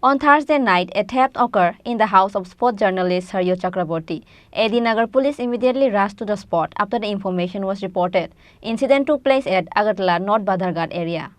On Thursday night, a theft occurred in the house of sports journalist Saryu Chakraborty. Nagar police immediately rushed to the spot after the information was reported. Incident took place at Agartala, North Badharghat area.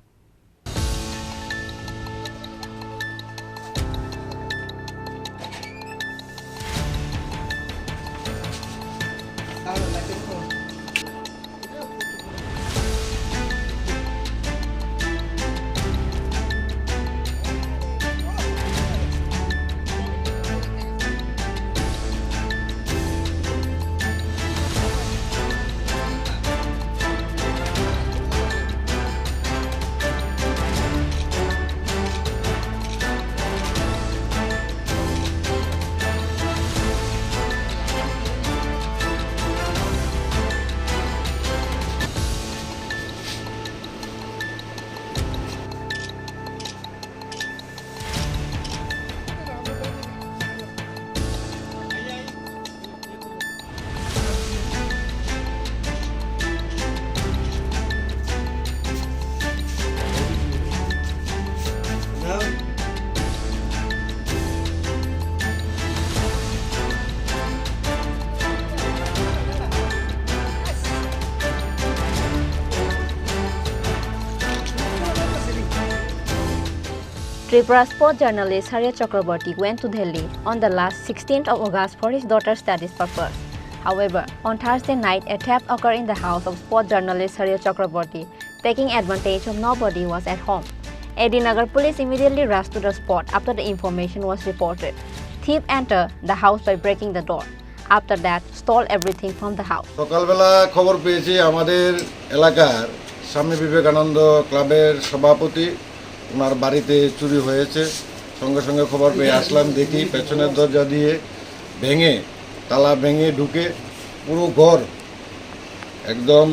Tripura sports journalist Saryu Chakraborty went to Delhi on the last 16th of August for his daughter's studies purpose. However, on Thursday night, a theft occurred in the house of sports journalist Saryu Chakraborty, taking advantage of nobody was at home. Nagar police immediately rushed to the spot after the information was reported. Thief entered the house by breaking the door. After that, stole everything from the house. সকালবেলা খবর পেয়েছি আমাদের এলাকার স্বামী বিবেকানন্দ ক্লাবের সভাপতি ওনার বাড়িতে চুরি হয়েছে। সঙ্গে সঙ্গে খবর পেয়ে আসলাম, দেখি পেছনের দরজা দিয়ে ভেঙে তালা ভেঙে ঢুকে পুরো ঘর একদম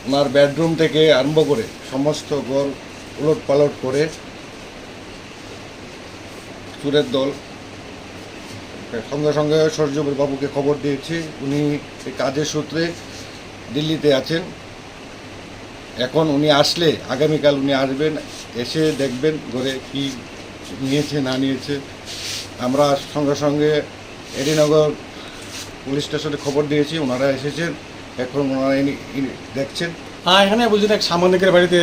ওনার বেডরুম থেকে আরম্ভ করে সমস্ত ঘর উলট পালট করে চুরের দল। সঙ্গে সঙ্গে সূর্যবর বাবুকে খবর দিয়েছি, উনি কাজের সূত্রে দিল্লিতে আছেন। এখন উনি আসলে আগামীকাল উনি আসবেন, এসে দেখবেন ঘরে কি নিয়েছে না নিয়েছে। আমরা সঙ্গে সঙ্গে নগর পুলিশ স্টেশনে খবর দিয়েছি, ওনারা এসেছেন, এখন ওনারা দেখছেন। এখানে বুঝলেন এক সাংবাদিকের বাড়িতে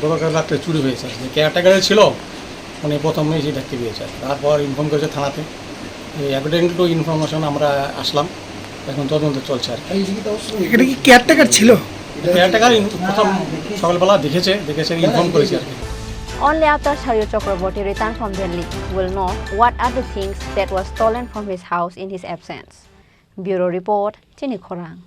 গতকাল রাত্রে চুরি হয়েছে, কেয়ারটেকারে ছিল, উনি প্রথমে এসে দেখতে পেয়েছে, তারপর ইনফর্ম করেছে থানাতে। অ্যাকর্ডিং টু ইনফরমেশন আমরা আসলাম, এখন তদন্ত চলছে আর কি। এটা কি কেয়ারটেকার ছিল? কেয়ারটেকার প্রথম সকালবেলা দেখেছে ইনফর্ম করেছে আর কি। Only after Saryu Chakraborty returned from Delhi will know what are the things that were stolen from his house in his absence. Bureau Report, Chini Khorang.